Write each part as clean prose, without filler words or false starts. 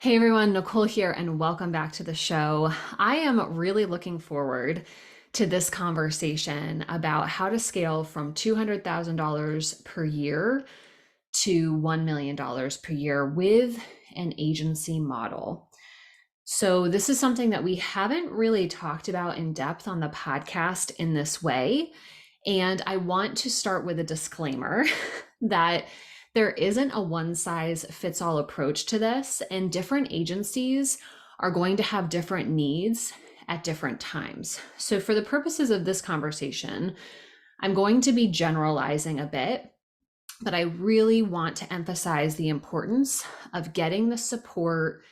Hey everyone, Nicole here, and welcome back to the show. I am really looking forward to this conversation about how to scale from $200,000 per year to $1 million per year with an agency model. So, this is something that we haven't really talked about in depth on the podcast in this way. And I want to start with a disclaimer that there isn't a one size fits all approach to this, and different agencies are going to have different needs at different times. So, for the purposes of this conversation, I'm going to be generalizing a bit, but I really want to emphasize the importance of getting the support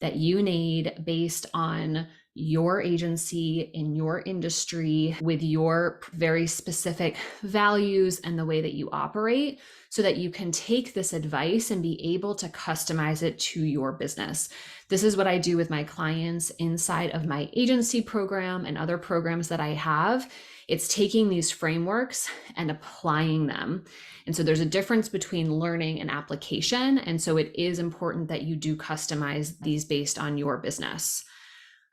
that you need based on your agency in your industry with your very specific values and the way that you operate so that you can take this advice and be able to customize it to your business. This is what I do with my clients inside of my agency program and other programs that I have. It's taking these frameworks and applying them. And so there's a difference between learning and application. And so it is important that you do customize these based on your business.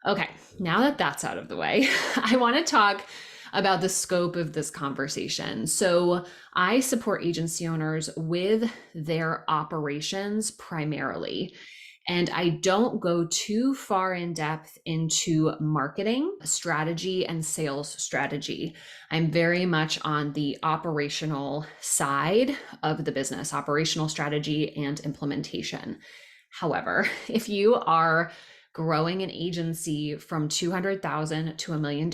Okay, now that that's out of the way, I want to talk about the scope of this conversation. So I support agency owners with their operations primarily. And I don't go too far in depth into marketing strategy and sales strategy. I'm very much on the operational side of the business, operational strategy and implementation. However, if you are growing an agency from 200,000 to $1 million,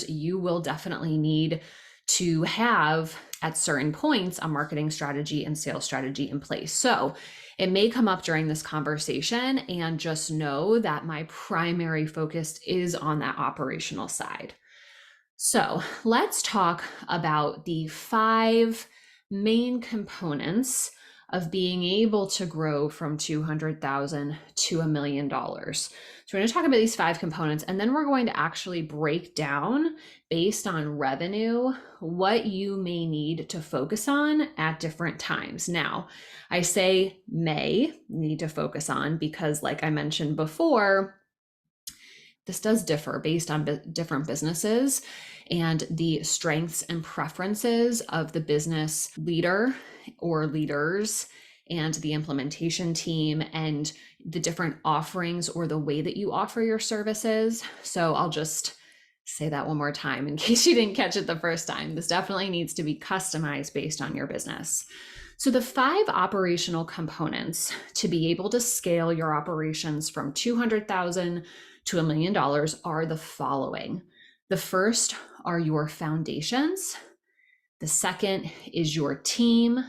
you will definitely need to have at certain points a marketing strategy and sales strategy in place. So it may come up during this conversation, and just know that my primary focus is on that operational side. So let's talk about the 5 main components of being able to grow from 200,000 to $1 million. So we're going to talk about these 5 components, and then we're going to actually break down based on revenue what you may need to focus on at different times. Now, I say may need to focus on because, like I mentioned before, this does differ based on different businesses and the strengths and preferences of the business leader or leaders and the implementation team and the different offerings or the way that you offer your services. So I'll just say that one more time in case you didn't catch it the first time. This definitely needs to be customized based on your business. So the 5 operational components to be able to scale your operations from 200,000 to $1 million are the following. The first are your foundations. The second is your team.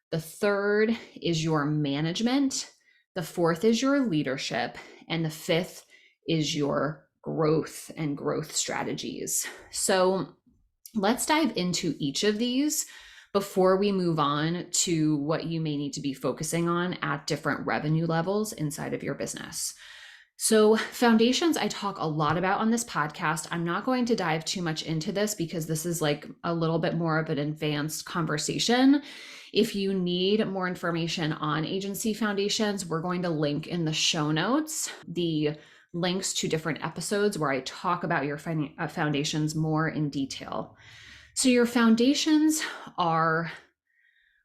The third is your management. The fourth is your leadership. And the fifth is your growth and growth strategies. So let's dive into each of these before we move on to what you may need to be focusing on at different revenue levels inside of your business. So foundations, I talk a lot about on this podcast. I'm not going to dive too much into this because this is like a little bit more of an advanced conversation. If you need more information on agency foundations, we're going to link in the show notes the links to different episodes where I talk about your foundations more in detail. So your foundations are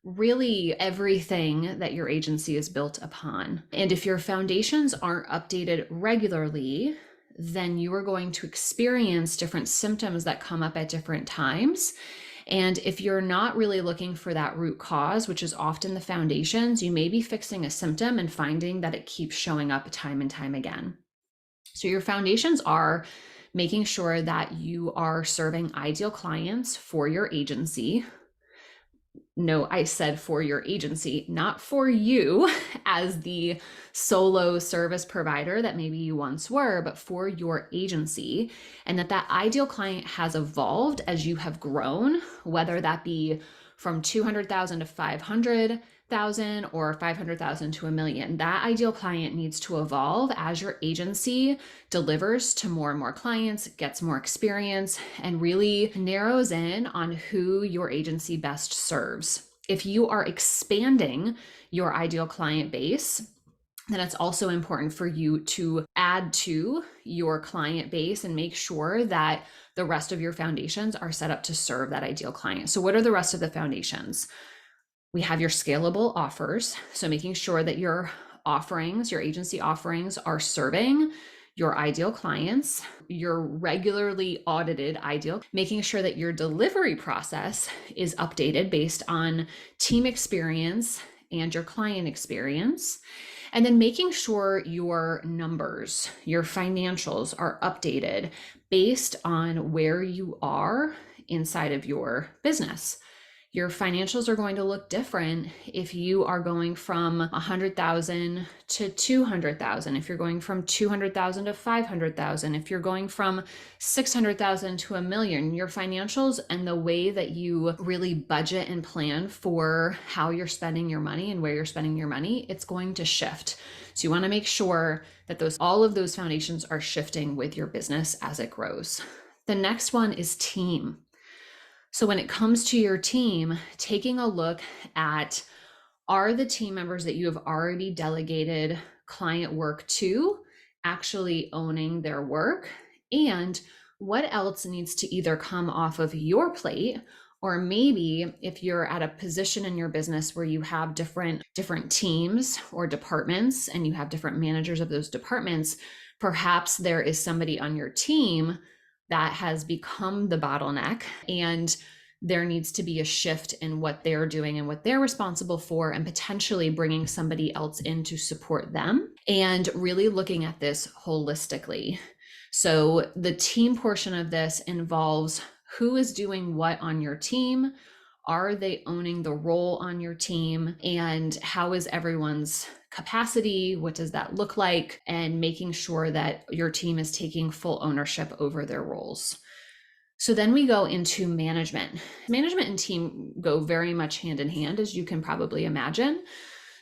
really everything that your agency is built upon. And if your foundations aren't updated regularly, then you are going to experience different symptoms that come up at different times. And if you're not really looking for that root cause, which is often the foundations, you may be fixing a symptom and finding that it keeps showing up time and time again. So your foundations are making sure that you are serving ideal clients for your agency. No, I said for your agency, not for you as the solo service provider that maybe you once were, but for your agency. And that ideal client has evolved as you have grown, whether that be from 200,000 to 500,000 or 500,000 to $1 million. That ideal client needs to evolve as your agency delivers to more and more clients, gets more experience, and really narrows in on who your agency best serves. If you are expanding your ideal client base, then it's also important for you to add to your client base and make sure that the rest of your foundations are set up to serve that ideal client. So, what are the rest of the foundations? We have your scalable offers. So, making sure that your offerings, your agency offerings, are serving your ideal clients, your regularly audited ideal, making sure that your delivery process is updated based on team experience and your client experience. And then making sure your numbers, your financials are updated based on where you are inside of your business. Your financials are going to look different if you are going from 100,000 to 200,000, if you're going from 200,000 to 500,000, if you're going from 600,000 to a million. Your financials and the way that you really budget and plan for how you're spending your money and where you're spending your money, it's going to shift. So you want to make sure that all of those foundations are shifting with your business as it grows. The next one is team. So when it comes to your team, taking a look at, are the team members that you have already delegated client work to actually owning their work? And what else needs to either come off of your plate, or maybe if you're at a position in your business where you have different teams or departments and you have different managers of those departments, perhaps there is somebody on your team that has become the bottleneck, and there needs to be a shift in what they're doing and what they're responsible for, and potentially bringing somebody else in to support them, and really looking at this holistically. So the team portion of this involves who is doing what on your team, are they owning the role on your team, and how is everyone's capacity? What does that look like? And making sure that your team is taking full ownership over their roles. So then we go into management. Management and team go very much hand in hand, as you can probably imagine.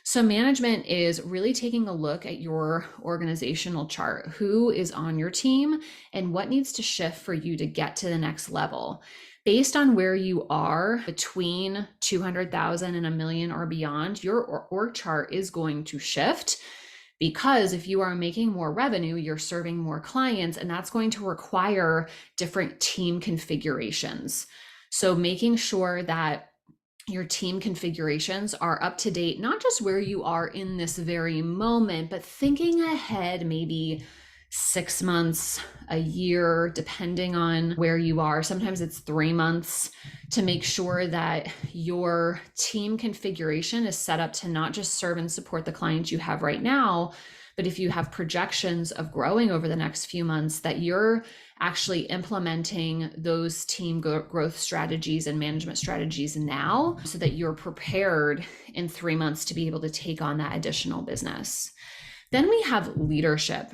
So management is really taking a look at your organizational chart. Who is on your team and what needs to shift for you to get to the next level? Based on where you are between 200,000 and a million or beyond, your org chart is going to shift, because if you are making more revenue, you're serving more clients, and that's going to require different team configurations. So making sure that your team configurations are up to date, not just where you are in this very moment, but thinking ahead maybe 6 months, a year, depending on where you are. Sometimes it's 3 months, to make sure that your team configuration is set up to not just serve and support the clients you have right now, but if you have projections of growing over the next few months, that you're actually implementing those team growth strategies and management strategies now, so that you're prepared in 3 months to be able to take on that additional business. Then we have leadership.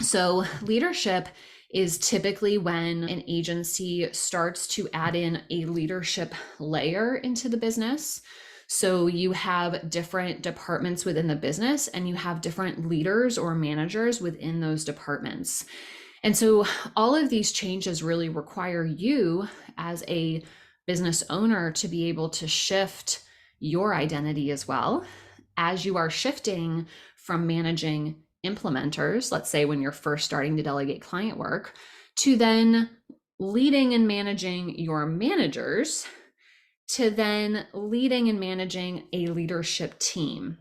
So leadership is typically when an agency starts to add in a leadership layer into the business. So you have different departments within the business, and you have different leaders or managers within those departments. And so all of these changes really require you as a business owner to be able to shift your identity as well, as you are shifting from managing implementers, let's say when you're first starting to delegate client work, to then leading and managing your managers, to then leading and managing a leadership team.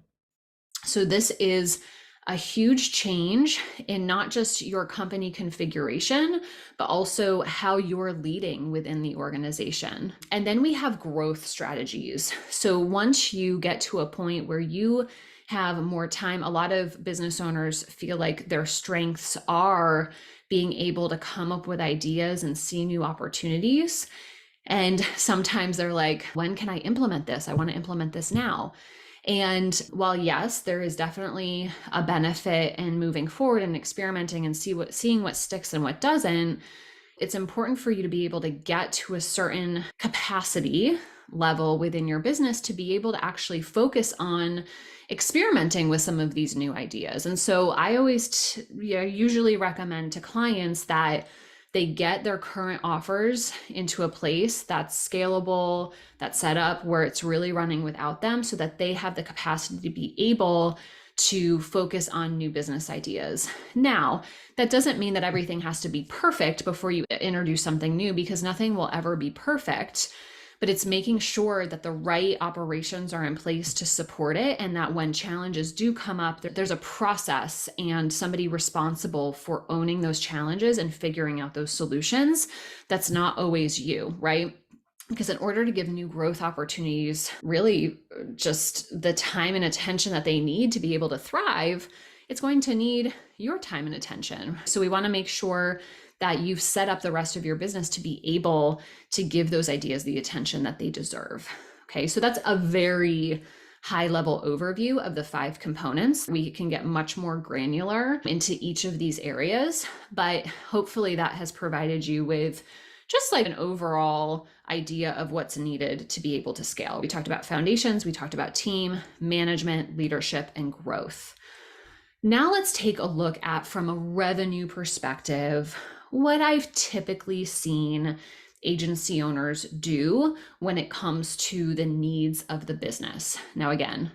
So this is a huge change in not just your company configuration, but also how you're leading within the organization. And then we have growth strategies. So once you get to a point where you have more time, a lot of business owners feel like their strengths are being able to come up with ideas and see new opportunities. And sometimes they're like, when can I implement this? I want to implement this now. And while yes, there is definitely a benefit in moving forward and experimenting and seeing what sticks and what doesn't, it's important for you to be able to get to a certain capacity level within your business to be able to actually focus on experimenting with some of these new ideas. And so I always usually recommend to clients that they get their current offers into a place that's scalable, that's set up where it's really running without them, so that they have the capacity to be able to focus on new business ideas. Now, that doesn't mean that everything has to be perfect before you introduce something new, because nothing will ever be perfect. But it's making sure that the right operations are in place to support it, and that when challenges do come up, there's a process and somebody responsible for owning those challenges and figuring out those solutions. That's not always you, right? Because in order to give new growth opportunities really just the time and attention that they need to be able to thrive, it's going to need your time and attention. So we want to make sure that you've set up the rest of your business to be able to give those ideas the attention that they deserve. Okay, so that's a very high level overview of the 5 components. We can get much more granular into each of these areas, but hopefully that has provided you with just like an overall idea of what's needed to be able to scale. We talked about foundations, we talked about team, management, leadership, and growth. Now let's take a look at, from a revenue perspective, what I've typically seen agency owners do when it comes to the needs of the business. Now, again,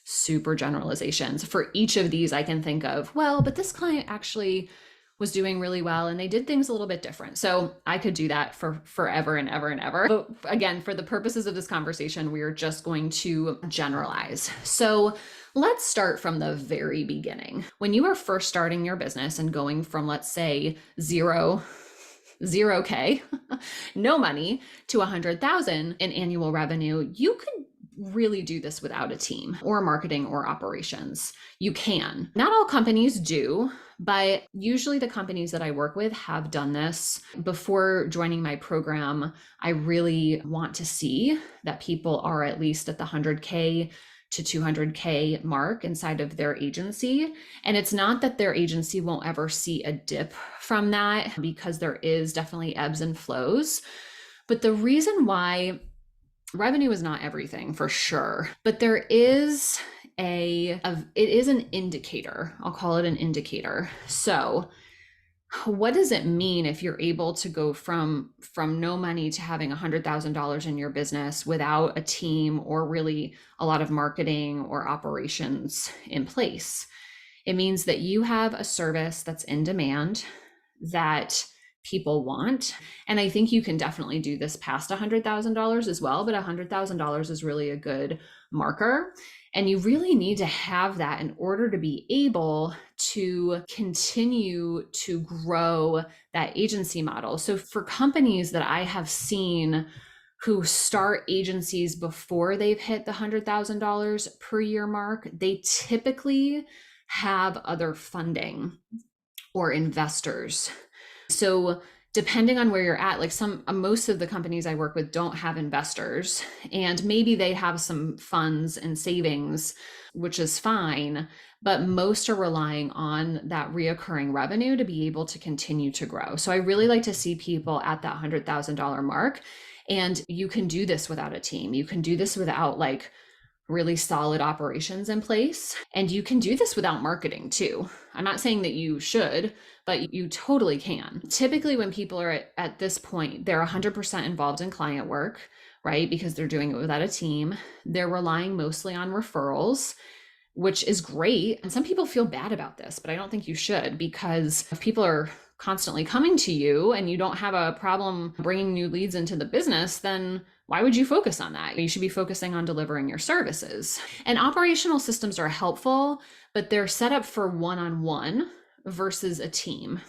super generalizations. For each of these, I can think of, well, but this client actually was doing really well and they did things a little bit different. So I could do that for forever and ever and ever. But again, for the purposes of this conversation, we are just going to generalize. So let's start from the very beginning. When you are first starting your business and going from, let's say, 0K, no money, to 100,000 in annual revenue, you could really do this without a team or marketing or operations. You can. Not all companies do, but usually the companies that I work with have done this. Before joining my program, I really want to see that people are at least at the 100K to 200K mark inside of their agency. And it's not that their agency won't ever see a dip from that, because there is definitely ebbs and flows. But the reason why revenue is not everything, for sure, but there is it is an indicator. I'll call it an indicator. So what does it mean if you're able to go from no money to having $100,000 in your business without a team or really a lot of marketing or operations in place? It means that you have a service that's in demand, that people want. And I think you can definitely do this past $100,000 as well, but $100,000 is really a good marker. And you really need to have that in order to be able to continue to grow that agency model. So for companies that I have seen who start agencies before they've hit the $100,000 per year mark, they typically have other funding or investors. So depending on where you're at, like most of the companies I work with don't have investors, and maybe they have some funds and savings, which is fine, but most are relying on that reoccurring revenue to be able to continue to grow. So I really like to see people at that $100,000 mark, and you can do this without a team. You can do this without like really solid operations in place. And you can do this without marketing too. I'm not saying that you should, but you totally can. Typically, when people are at this point, they're 100% involved in client work, right? Because they're doing it without a team. They're relying mostly on referrals, which is great. And some people feel bad about this, but I don't think you should, because if people are constantly coming to you and you don't have a problem bringing new leads into the business, then why would you focus on that? You should be focusing on delivering your services. And operational systems are helpful, but they're set up for one-on-one versus a team.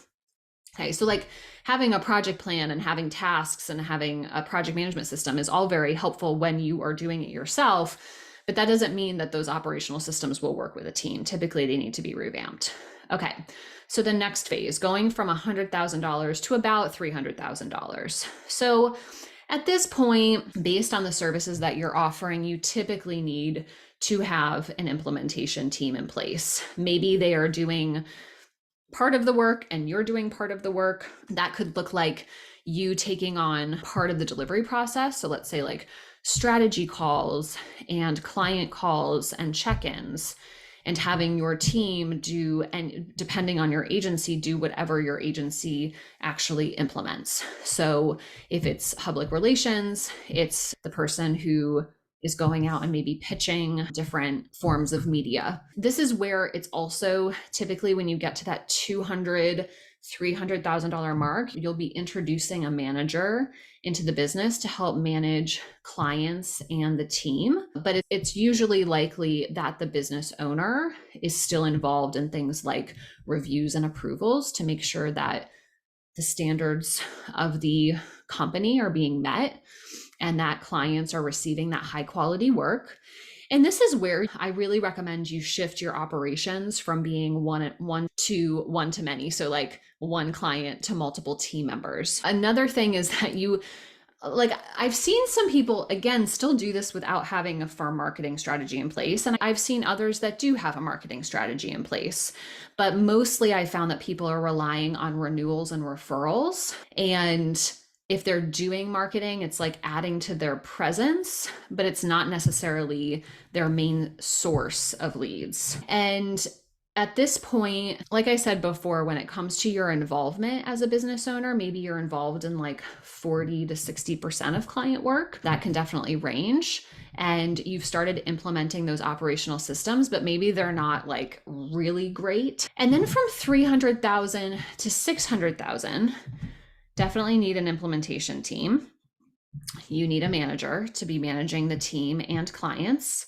Okay, so like having a project plan and having tasks and having a project management system is all very helpful when you are doing it yourself, but that doesn't mean that those operational systems will work with a team. Typically, they need to be revamped. Okay, so the next phase, going from $100,000 to about $300,000. So at this point, based on the services that you're offering, you typically need to have an implementation team in place. Maybe they are doing part of the work and you're doing part of the work. That could look like you taking on part of the delivery process. So let's say like strategy calls and client calls and check-ins, and having your team do, and depending on your agency, do whatever your agency actually implements. So if it's public relations, it's the person who is going out and maybe pitching different forms of media. This is where it's also typically when you get to that $300,000 mark, you'll be introducing a manager into the business to help manage clients and the team. But it's usually likely that the business owner is still involved in things like reviews and approvals to make sure that the standards of the company are being met and that clients are receiving that high quality work. And this is where I really recommend you shift your operations from being one to many. So like one client to multiple team members. Another thing is that I've seen some people, again, still do this without having a firm marketing strategy in place. And I've seen others that do have a marketing strategy in place. But mostly I found that people are relying on renewals and referrals. And if they're doing marketing, it's like adding to their presence, but it's not necessarily their main source of leads. And at this point, like I said before, when it comes to your involvement as a business owner, maybe you're involved in like 40 to 60% of client work. That can definitely range. And you've started implementing those operational systems, but maybe they're not like really great. And then from 300,000 to 600,000, definitely need an implementation team. You need a manager to be managing the team and clients.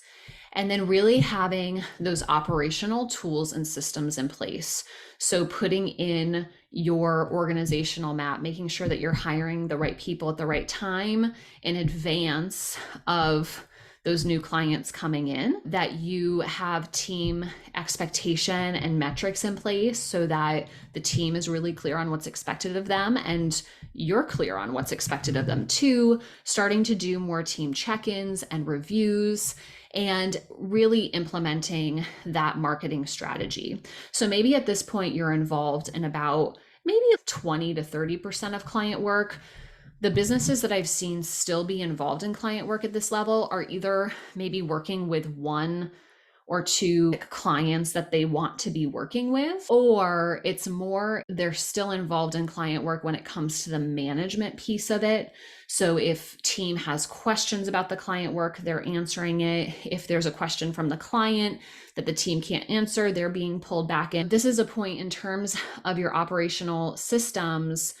And then really having those operational tools and systems in place. So putting in your organizational map, making sure that you're hiring the right people at the right time in advance of those new clients coming in, that you have team expectation and metrics in place so that the team is really clear on what's expected of them and you're clear on what's expected of them too, starting to do more team check-ins and reviews and really implementing that marketing strategy. So maybe at this point you're involved in about maybe 20 to 30% of client work. The businesses that I've seen still be involved in client work at this level are either maybe working with one or two clients that they want to be working with, or it's more they're still involved in client work when it comes to the management piece of it. So if team has questions about the client work, they're answering it. If there's a question from the client that the team can't answer, they're being pulled back in. This is a point in terms of your operational systems.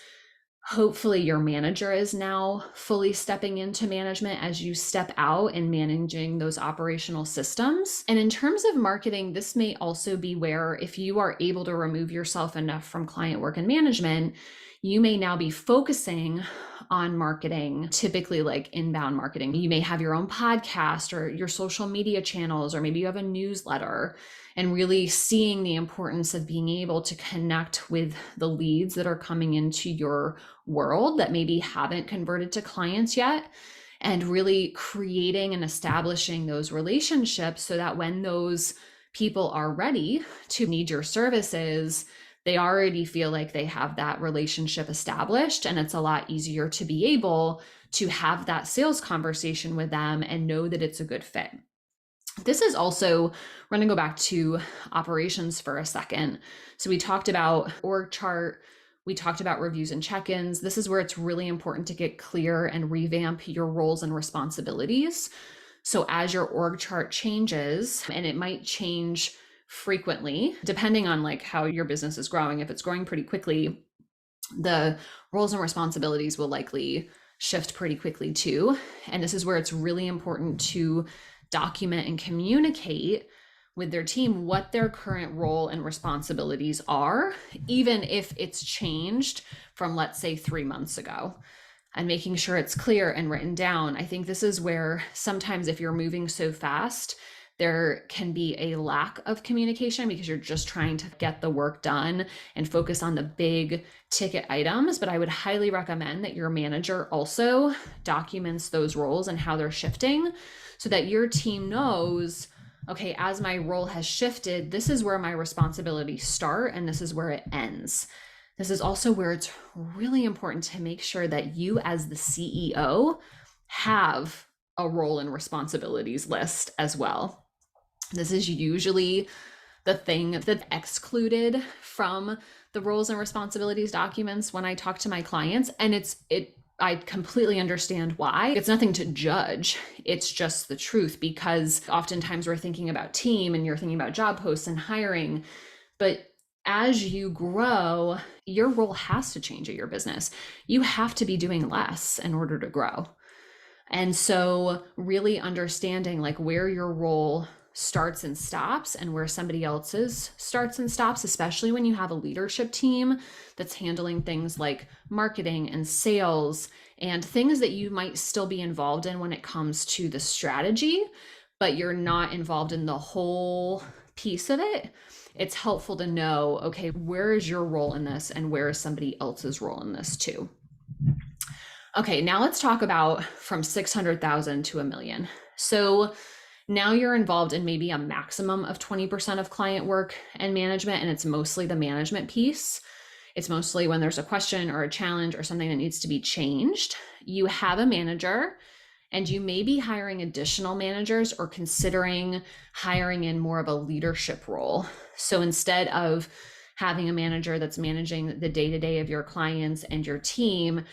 Hopefully your manager is now fully stepping into management as you step out and managing those operational systems. And in terms of marketing, this may also be where if you are able to remove yourself enough from client work and management, you may now be focusing on marketing, typically like inbound marketing. You may have your own podcast or your social media channels, or maybe you have a newsletter, and really seeing the importance of being able to connect with the leads that are coming into your world that maybe haven't converted to clients yet, and really creating and establishing those relationships so that when those people are ready to need your services, they already feel like they have that relationship established, and it's a lot easier to be able to have that sales conversation with them and know that it's a good fit. This is also, we're going to go back to operations for a second. So we talked about org chart, we talked about reviews and check-ins. This is where it's really important to get clear and revamp your roles and responsibilities. So as your org chart changes, and it might change frequently, depending on like how your business is growing. If it's growing pretty quickly, the roles and responsibilities will likely shift pretty quickly too. And this is where it's really important to document and communicate with their team what their current role and responsibilities are, even if it's changed from, let's say, 3 months ago, and making sure it's clear and written down. I think this is where sometimes if you're moving so fast, there can be a lack of communication because you're just trying to get the work done and focus on the big ticket items. But I would highly recommend that your manager also documents those roles and how they're shifting so that your team knows, okay, as my role has shifted, this is where my responsibilities start and this is where it ends. This is also where it's really important to make sure that you as the CEO have a role and responsibilities list as well. This is usually the thing that's excluded from the roles and responsibilities documents when I talk to my clients. And it I completely understand why. It's nothing to judge. It's just the truth, because oftentimes we're thinking about team and you're thinking about job posts and hiring. But as you grow, your role has to change at your business. You have to be doing less in order to grow. And so really understanding like where your role starts and stops and where somebody else's starts and stops, especially when you have a leadership team that's handling things like marketing and sales and things that you might still be involved in when it comes to the strategy, but you're not involved in the whole piece of it. It's helpful to know, okay, where is your role in this and where is somebody else's role in this too? Okay, now let's talk about from 600,000 to a million. So now you're involved in maybe a maximum of 20% of client work and management, and it's mostly the management piece. It's mostly when there's a question or a challenge or something that needs to be changed. You have a manager, and you may be hiring additional managers or considering hiring in more of a leadership role. So instead of having a manager that's managing the day-to-day of your clients and your team,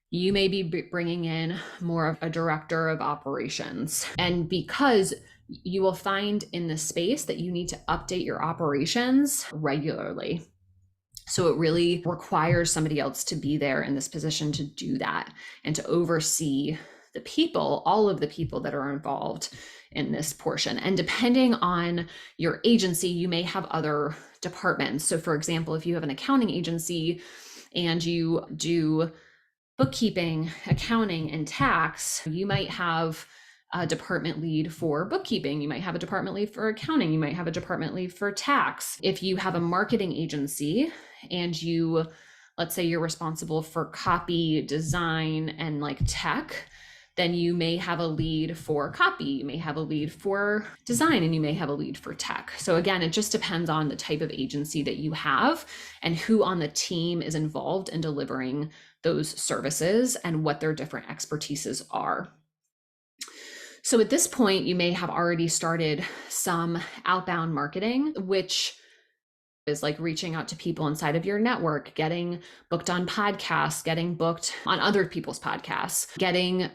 you may be bringing in more of a director of operations. And because you will find in this space that you need to update your operations regularly. So it really requires somebody else to be there in this position to do that and to oversee the people, all of the people that are involved in this portion. And depending on your agency, you may have other departments. So for example, if you have an accounting agency and you do bookkeeping, accounting, and tax, you might have a department lead for bookkeeping. You might have a department lead for accounting. You might have a department lead for tax. If you have a marketing agency and you, let's say you're responsible for copy, design, and like tech, then you may have a lead for copy, you may have a lead for design, and you may have a lead for tech. So again, it just depends on the type of agency that you have and who on the team is involved in delivering those services and what their different expertises are. So at this point, you may have already started some outbound marketing, which is like reaching out to people inside of your network, getting booked on podcasts, getting booked on other people's podcasts, getting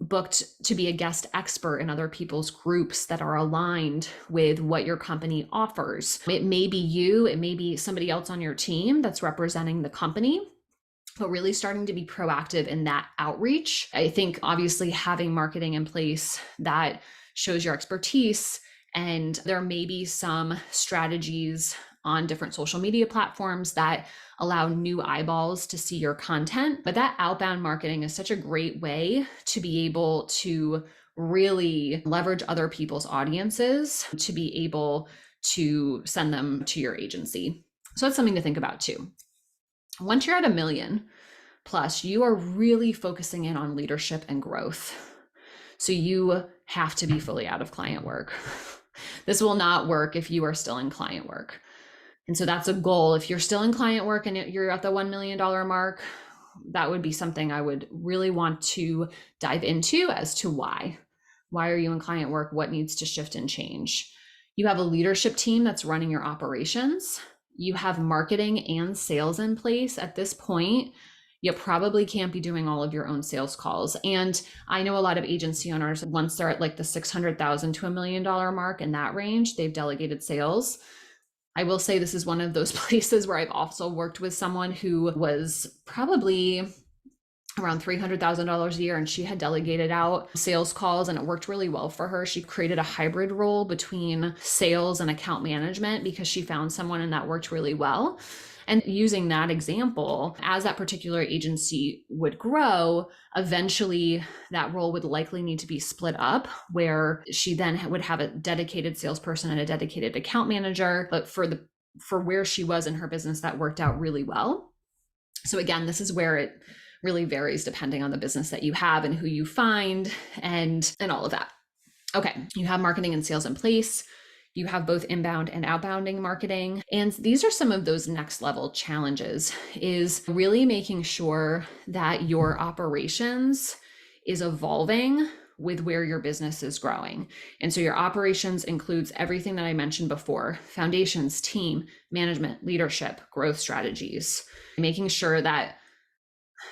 booked to be a guest expert in other people's groups that are aligned with what your company offers. It may be you, it may be somebody else on your team that's representing the company, but really starting to be proactive in that outreach. I think obviously having marketing in place that shows your expertise, and there may be some strategies on different social media platforms that allow new eyeballs to see your content. But that outbound marketing is such a great way to be able to really leverage other people's audiences to be able to send them to your agency. So that's something to think about too. Once you're at a million plus, you are really focusing in on leadership and growth. So you have to be fully out of client work. This will not work if you are still in client work. And so that's a goal. If you're still in client work and you're at the $1 million mark, that would be something I would really want to dive into as to why. Why are you in client work? What needs to shift and change? You have a leadership team that's running your operations. You have marketing and sales in place at this point. You probably can't be doing all of your own sales calls. And I know a lot of agency owners, once they're at like the 600,000 to $1 million mark, in that range, they've delegated sales. I will say this is one of those places where I've also worked with someone who was probably around $300,000 a year, and she had delegated out sales calls and it worked really well for her. She created a hybrid role between sales and account management because she found someone and that worked really well. And using that example, as that particular agency would grow, eventually that role would likely need to be split up, where she then would have a dedicated salesperson and a dedicated account manager. But for where she was in her business, that worked out really well. So again, this is where it really varies depending on the business that you have and who you find and all of that. Okay, you have marketing and sales in place. You have both inbound and outbounding marketing. And these are some of those next level challenges, is really making sure that your operations is evolving with where your business is growing. And so your operations includes everything that I mentioned before: foundations, team, management, leadership, growth strategies, making sure that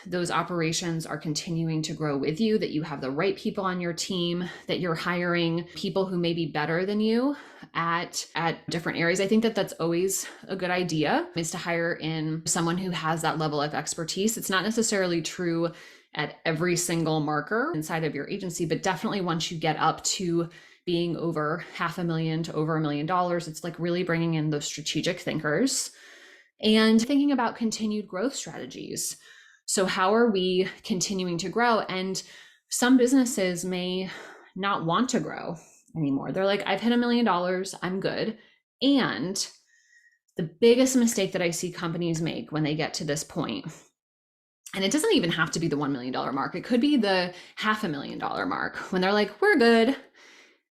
those operations are continuing to grow with you, that you have the right people on your team, that you're hiring people who may be better than you at different areas. I think that that's always a good idea, is to hire in someone who has that level of expertise. It's not necessarily true at every single marker inside of your agency, but definitely once you get up to being over $500,000 to over $1 million, it's like really bringing in those strategic thinkers and thinking about continued growth strategies. So how are we continuing to grow? And some businesses may not want to grow anymore. They're like, I've hit $1 million, I'm good. And the biggest mistake that I see companies make when they get to this point, and it doesn't even have to be the $1 million mark, it could be the $500,000 mark, when they're like, we're good,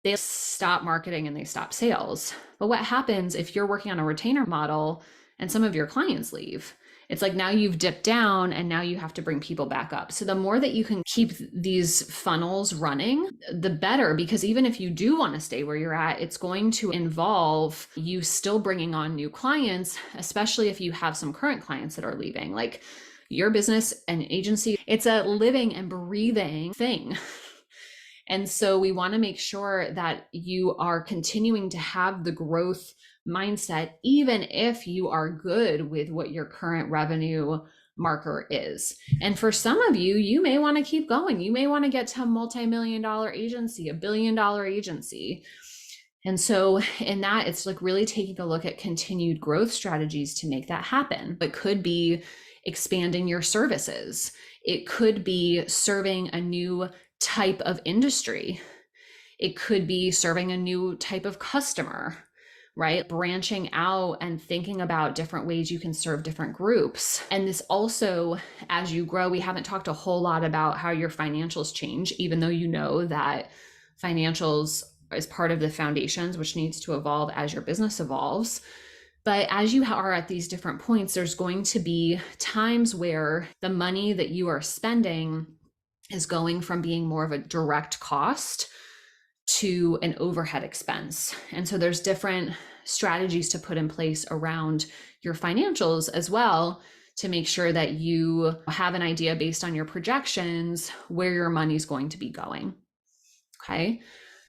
they stop marketing and they stop sales. But what happens if you're working on a retainer model and some of your clients leave? It's like now you've dipped down and now you have to bring people back up. So the more that you can keep these funnels running, the better, because even if you do want to stay where you're at, it's going to involve you still bringing on new clients, especially if you have some current clients that are leaving. Like your business and agency, it's a living and breathing thing. And so we want to make sure that you are continuing to have the growth mindset, even if you are good with what your current revenue marker is. And for some of you, you may want to keep going. You may want to get to a multi-million-dollar agency, a billion-dollar agency. And so in that, it's like really taking a look at continued growth strategies to make that happen. It could be expanding your services. It could be serving a new type of industry. It could be serving a new type of customer, right? Branching out and thinking about different ways you can serve different groups. And this also, as you grow, we haven't talked a whole lot about how your financials change, even though you know that financials is part of the foundations, which needs to evolve as your business evolves. But as you are at these different points, there's going to be times where the money that you are spending is going from being more of a direct cost to an overhead expense. And so there's different strategies to put in place around your financials as well, to make sure that you have an idea based on your projections where your money's going to be going. Okay,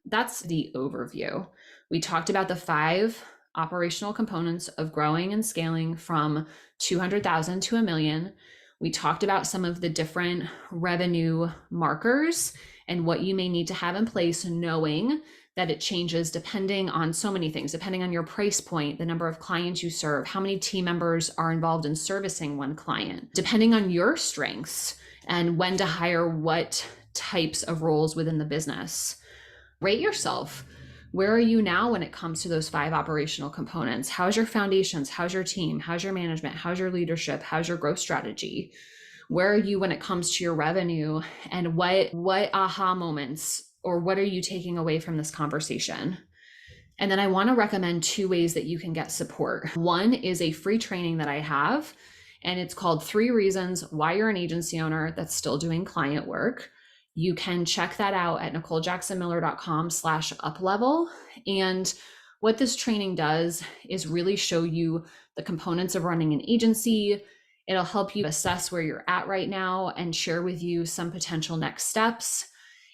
that's the overview. We talked about the 5 operational components of growing and scaling from 200,000 to $1 million. We talked about some of the different revenue markers and what you may need to have in place, knowing that it changes depending on so many things, depending on your price point, the number of clients you serve, how many team members are involved in servicing one client, depending on your strengths and when to hire what types of roles within the business. Rate yourself. Where are you now when it comes to those 5 operational components? How's your foundations? How's your team? How's your management? How's your leadership? How's your growth strategy? Where are you when it comes to your revenue? And what aha moments, or what are you taking away from this conversation? And then I want to recommend 2 ways that you can get support. One is a free training that I have, and it's called 3 Reasons Why You're an Agency Owner That's Still Doing Client Work. You can check that out at NicoleJacksonMiller.com/uplevel. And what this training does is really show you the components of running an agency. It'll help you assess where you're at right now and share with you some potential next steps.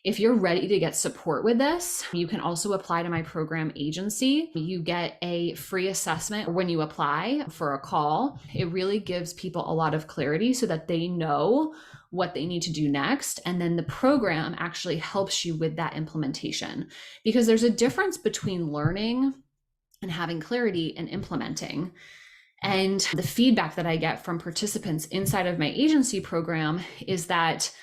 If you're ready to get support with this, you can also apply to my program agency. You get a free assessment when you apply for a call. It really gives people a lot of clarity so that they know what they need to do next. And then the program actually helps you with that implementation, because there's a difference between learning and having clarity and implementing. And the feedback that I get from participants inside of my agency program is that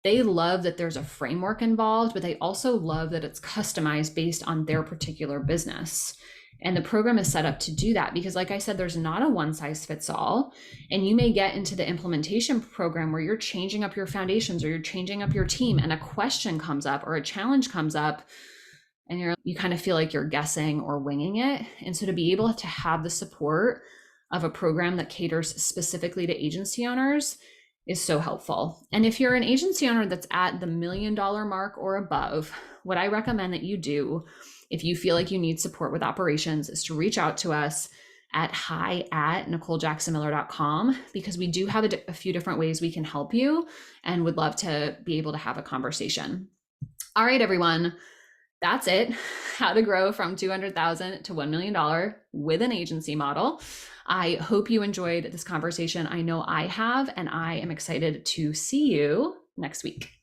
they love that there's a framework involved, but they also love that it's customized based on their particular business. And the program is set up to do that because, like I said, there's not a one size fits all. And you may get into the implementation program where you're changing up your foundations or you're changing up your team, and a question comes up or a challenge comes up, and you kind of feel like you're guessing or winging it. And so to be able to have the support of a program that caters specifically to agency owners is so helpful. And if you're an agency owner that's at the $1 million mark or above, what I recommend that you do, if you feel like you need support with operations, is to reach out to us at hi@NicoleJacksonMiller.com, because we do have a few different ways we can help you and would love to be able to have a conversation. All right, everyone. That's it. How to grow from $200,000 to $1 million with an agency model. I hope you enjoyed this conversation. I know I have, and I am excited to see you next week.